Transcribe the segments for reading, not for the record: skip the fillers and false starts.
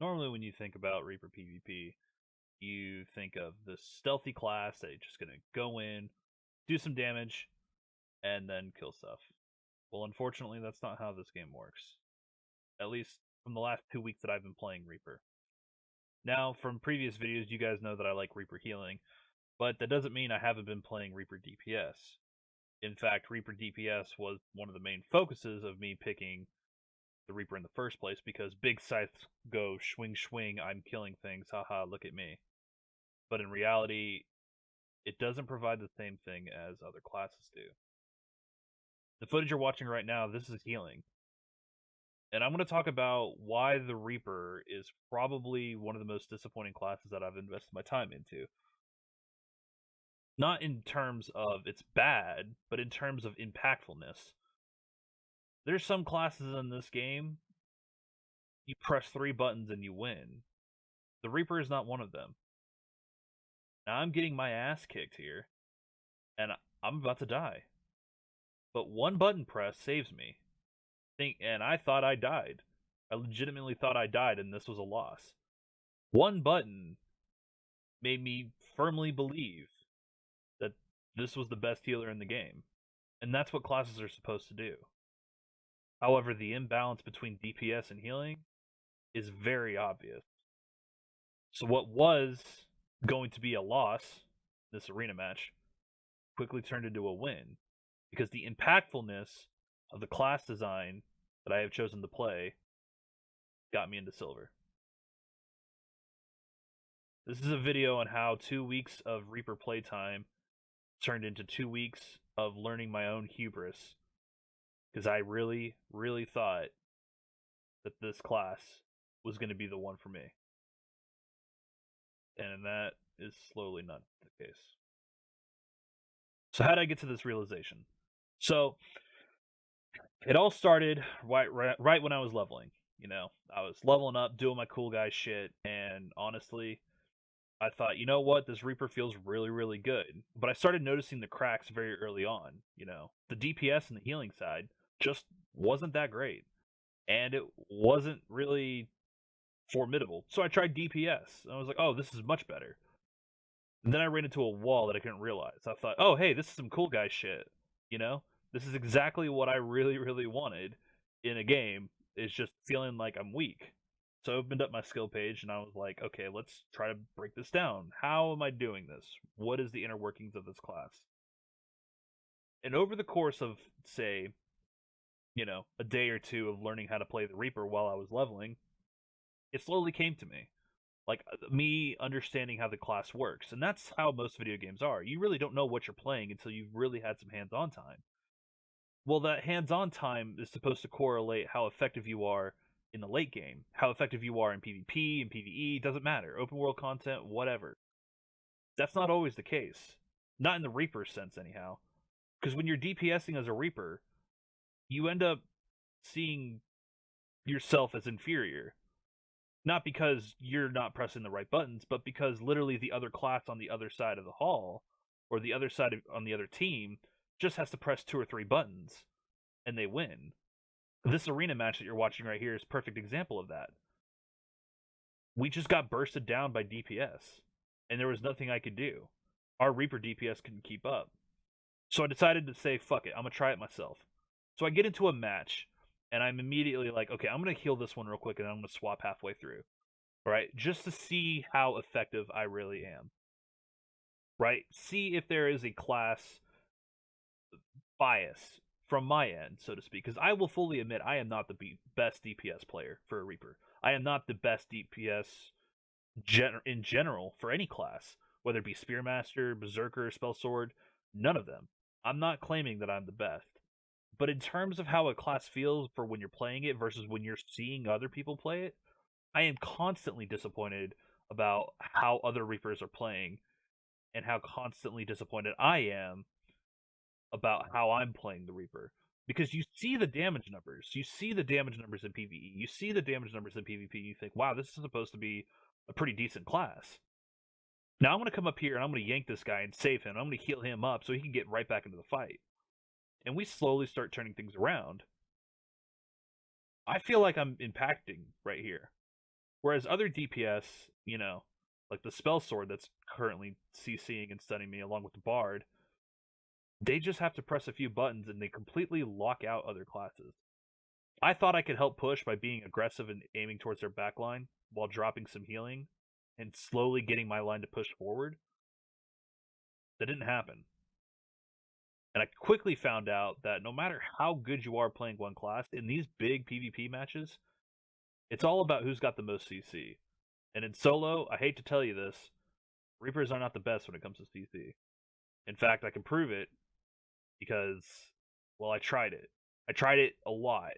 Normally, when you think about Reaper PvP, you think of this stealthy class that you're just gonna go in, do some damage, and then kill stuff. Well, unfortunately, that's not how this game works. At least from the last 2 weeks that I've been playing Reaper. Now, from previous videos, you guys know that I like Reaper healing, but that doesn't mean I haven't been playing Reaper DPS. In fact, Reaper DPS was one of the main focuses of me picking the Reaper in the first place because big scythes go swing swing, I'm killing things, haha, look at me. But in reality, it doesn't provide the same thing as other classes do. The footage you're watching right now, this is healing. And I'm going to talk about why the Reaper is probably one of the most disappointing classes that I've invested my time into. Not in terms of it's bad, but in terms of impactfulness. There's some classes in this game, you press 3 buttons and you win. The Reaper is not one of them. Now I'm getting my ass kicked here, and I'm about to die. But one button press saves me. And I thought I died. I legitimately thought I died, and this was a loss. One button made me firmly believe that this was the best healer in the game. And that's what classes are supposed to do. However, the imbalance between DPS and healing is very obvious. So what was going to be a loss, this arena match, quickly turned into a win. Because the impactfulness of the class design that I have chosen to play got me into silver. This is a video on how 2 weeks of Reaper playtime turned into 2 weeks of learning my own hubris. Because I really, really thought that this class was going to be the one for me. And that is slowly not the case. So how did I get to this realization? So it all started right when I was leveling. You know, I was leveling up, doing my cool guy shit, and honestly, I thought, you know what, this Reaper feels really, really good. But I started noticing the cracks very early on. You know, the DPS and the healing side just wasn't that great, and it wasn't really formidable. So I tried DPS, and I was like, oh, this is much better. And then I ran into a wall that I couldn't realize. I thought, oh, hey, this is some cool guy shit. You know, this is exactly what I really, really wanted in a game. Is just feeling like I'm weak. So I opened up my skill page and I was like, okay, let's try to break this down. How am I doing this? What is the inner workings of this class? And over the course of, say, you know, a day or two of learning how to play the Reaper while I was leveling, it slowly came to me. Like me understanding how the class works. And that's how most video games are. You really don't know what you're playing until you've really had some hands-on time. Well, that hands-on time is supposed to correlate how effective you are in the late game, how effective you are in PvP and PvE, doesn't matter. Open world content, whatever. That's not always the case. Not in the Reaper sense, anyhow. Because when you're DPSing as a Reaper, you end up seeing yourself as inferior. Not because you're not pressing the right buttons, but because literally the other class on the other side of the hall, or the other side on the other team, just has to press 2 or 3 buttons, and they win. This arena match that you're watching right here is a perfect example of that. We just got bursted down by DPS, and there was nothing I could do. Our Reaper DPS couldn't keep up. So I decided to say, fuck it, I'm going to try it myself. So I get into a match, and I'm immediately like, okay, I'm going to heal this one real quick, and I'm going to swap halfway through. Right? Just to see how effective I really am. Right? See if there is a class bias from my end, so to speak. Because I will fully admit I am not the best DPS player for a Reaper. I am not the best DPS in general for any class, whether it be Spearmaster, Berserker, Spell Sword, none of them. I'm not claiming that I'm the best. But in terms of how a class feels for when you're playing it versus when you're seeing other people play it, I am constantly disappointed about how other Reapers are playing and how constantly disappointed I am about how I'm playing the Reaper. Because you see the damage numbers. You see the damage numbers in PvE. You see the damage numbers in PvP. You think, wow, this is supposed to be a pretty decent class. Now I'm going to come up here and I'm going to yank this guy and save him. I'm going to heal him up so he can get right back into the fight. And we slowly start turning things around. I feel like I'm impacting right here. Whereas other DPS, like the spell sword that's currently CCing and stunning me along with the bard, they just have to press a few buttons and they completely lock out other classes. I thought I could help push by being aggressive and aiming towards their backline while dropping some healing and slowly getting my line to push forward. That didn't happen. And I quickly found out that no matter how good you are playing one class, in these big PvP matches, it's all about who's got the most CC. And in solo, I hate to tell you this, Reapers are not the best when it comes to CC. In fact, I can prove it because, well, I tried it. I tried it a lot.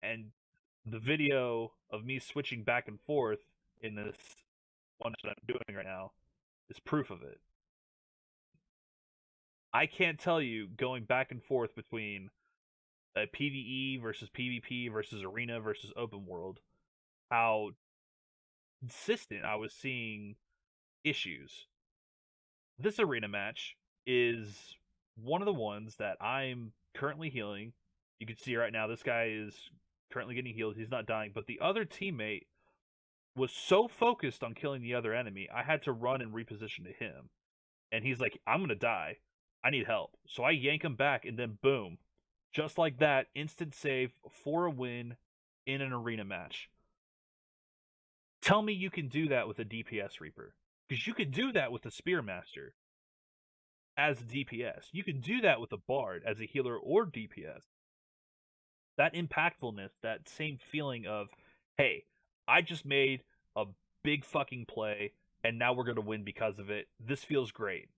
And the video of me switching back and forth in this one that I'm doing right now is proof of it. I can't tell you going back and forth between a PvE versus PvP versus arena versus open world how consistent I was seeing issues. This arena match is one of the ones that I'm currently healing. You can see right now this guy is currently getting healed. He's not dying, but the other teammate was so focused on killing the other enemy, I had to run and reposition to him. And he's like, I'm going to die. I need help. So I yank him back, and then boom. Just like that, instant save for a win in an arena match. Tell me you can do that with a DPS Reaper. Because you could do that with a Spearmaster as a DPS. You can do that with a Bard as a healer or DPS. That impactfulness, that same feeling of, hey, I just made a big fucking play, and now we're going to win because of it. This feels great.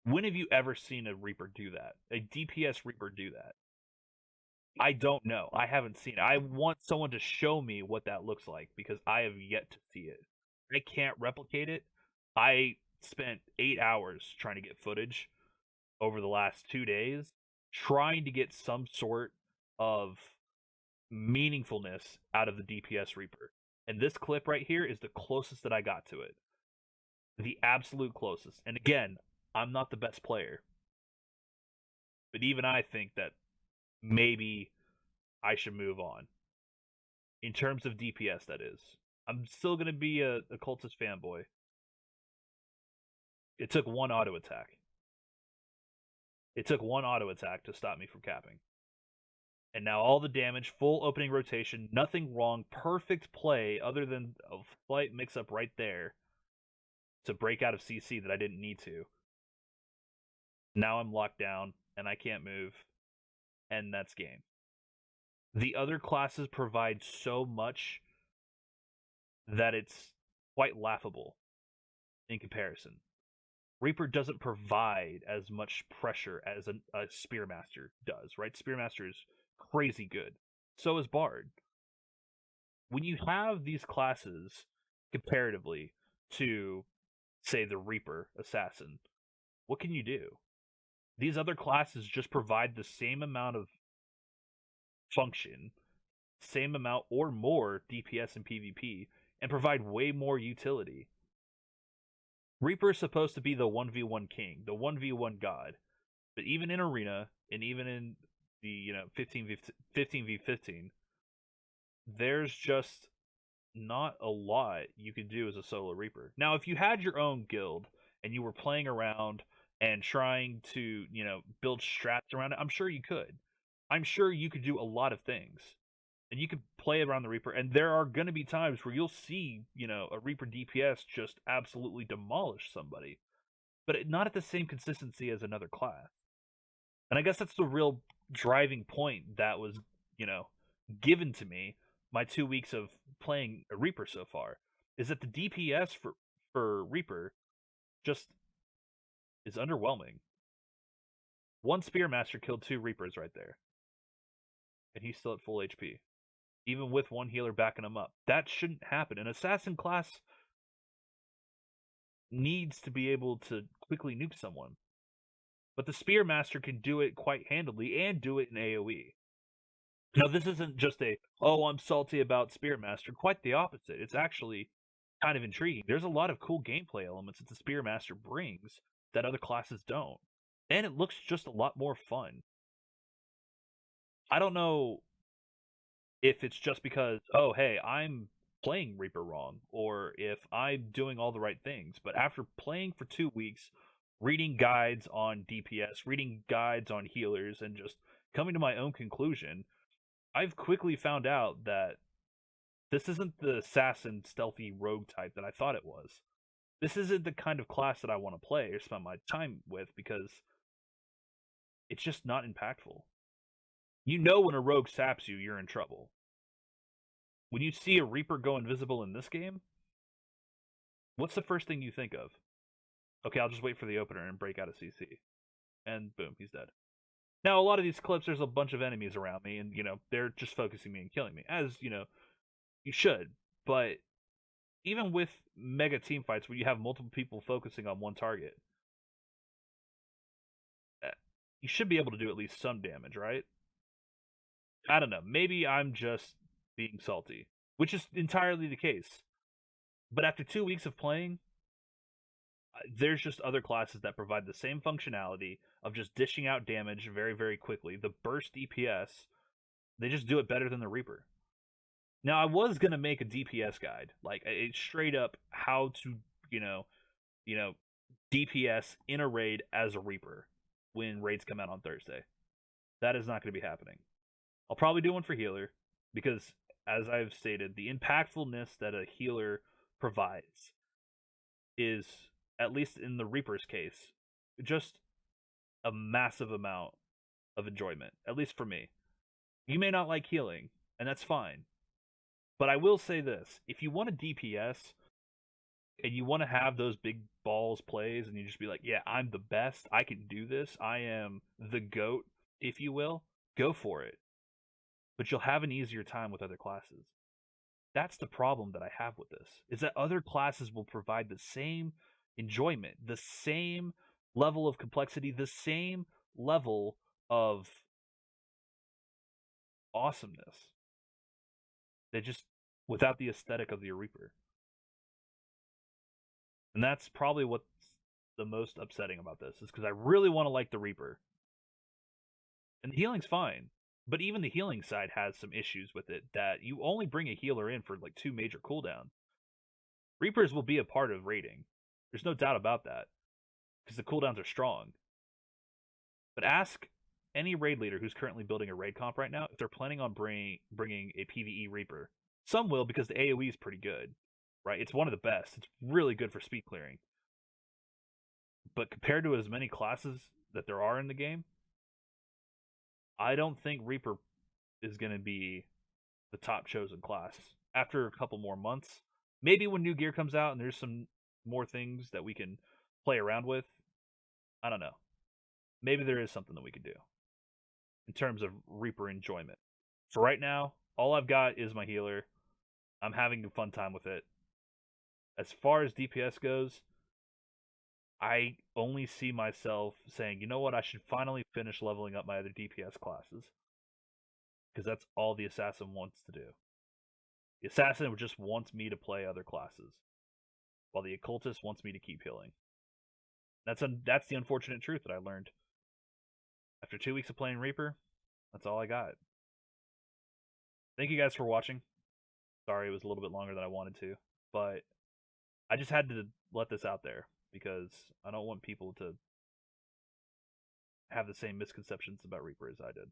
When have you ever seen a Reaper do that? A DPS Reaper do that? I don't know. I haven't seen it. I want someone to show me what that looks like because I have yet to see it. I can't replicate it. I spent 8 hours trying to get footage over the last 2 days, trying to get some sort of meaningfulness out of the DPS Reaper. And this clip right here is the closest that I got to it. The absolute closest. And again, I'm not the best player. But even I think that maybe I should move on. In terms of DPS, that is. I'm still going to be a cultist fanboy. It took one auto attack. It took one auto attack to stop me from capping. And now all the damage, full opening rotation, nothing wrong, perfect play other than a slight mix-up right there to break out of CC that I didn't need to. Now I'm locked down, and I can't move, and that's game. The other classes provide so much that it's quite laughable in comparison. Reaper doesn't provide as much pressure as a Spearmaster does, right? Spearmaster is crazy good. So is Bard. When you have these classes comparatively to, say, the Reaper Assassin, what can you do? These other classes just provide the same amount of function, same amount or more DPS and PvP, and provide way more utility. Reaper is supposed to be the 1v1 king, the 1v1 god. But even in arena, and even in the 15v15, there's just not a lot you can do as a solo Reaper. Now, if you had your own guild and you were playing around and trying to, build strats around it, I'm sure you could. I'm sure you could do a lot of things. And you could play around the Reaper, and there are going to be times where you'll see, a Reaper DPS just absolutely demolish somebody. But not at the same consistency as another class. And I guess that's the real driving point that was, given to me my 2 weeks of playing a Reaper so far, is that the DPS for Reaper just is underwhelming. One Spearmaster killed 2 Reapers right there. And he's still at full HP. Even with one healer backing him up. That shouldn't happen. An assassin class needs to be able to quickly nuke someone. But the Spearmaster can do it quite handily and do it in AoE. Now, this isn't just I'm salty about Spearmaster. Quite the opposite. It's actually kind of intriguing. There's a lot of cool gameplay elements that the Spearmaster brings that other classes don't. And it looks just a lot more fun. I don't know if it's just because, I'm playing Reaper wrong or if I'm doing all the right things. But after playing for 2 weeks, reading guides on DPS, reading guides on healers, and just coming to my own conclusion, I've quickly found out that this isn't the assassin stealthy rogue type that I thought it was. This isn't the kind of class that I want to play or spend my time with because it's just not impactful. You know when a rogue saps you, you're in trouble. When you see a Reaper go invisible in this game, what's the first thing you think of? Okay, I'll just wait for the opener and break out a CC. And boom, he's dead. Now, a lot of these clips, there's a bunch of enemies around me, and, they're just focusing me and killing me, as, you should. But even with mega team fights where you have multiple people focusing on one target, you should be able to do at least some damage, right? I don't know. Maybe I'm just being salty, which is entirely the case. But after 2 weeks of playing, there's just other classes that provide the same functionality of just dishing out damage very, very quickly. The burst DPS, they just do it better than the Reaper. Now, I was gonna make a DPS guide, like a straight up how to, DPS in a raid as a Reaper when raids come out on Thursday. That is not going to be happening. I'll probably do one for healer because, as I've stated, the impactfulness that a healer provides is, at least in the Reaper's case, just a massive amount of enjoyment, at least for me. You may not like healing, and that's fine. But I will say this, if you want a DPS, and you want to have those big balls plays, and you just be like, yeah, I'm the best, I can do this, I am the GOAT, if you will, go for it. But you'll have an easier time with other classes. That's the problem that I have with this, is that other classes will provide the same enjoyment, the same level of complexity, the same level of awesomeness. They just, without the aesthetic of the Reaper. And that's probably what's the most upsetting about this, is because I really want to like the Reaper. And the healing's fine, but even the healing side has some issues with it, that you only bring a healer in for like 2 major cooldowns. Reapers will be a part of raiding. There's no doubt about that, because the cooldowns are strong. But ask any raid leader who's currently building a raid comp right now if they're planning on bringing a PvE Reaper. Some will, because the AoE is pretty good, right? It's one of the best. It's really good for speed clearing. But compared to as many classes that there are in the game, I don't think Reaper is going to be the top chosen class after a couple more months. Maybe when new gear comes out and there's some more things that we can play around with. I don't know. Maybe there is something that we can do in terms of Reaper enjoyment. For right now, all I've got is my healer. I'm having a fun time with it. As far as DPS goes, I only see myself saying, you know what, I should finally finish leveling up my other DPS classes. Because that's all the assassin wants to do. The assassin just wants me to play other classes, while the occultist wants me to keep healing. That's the unfortunate truth that I learned. After 2 weeks of playing Reaper, that's all I got. Thank you guys for watching. Sorry it was a little bit longer than I wanted to, but I just had to let this out there because I don't want people to have the same misconceptions about Reaper as I did.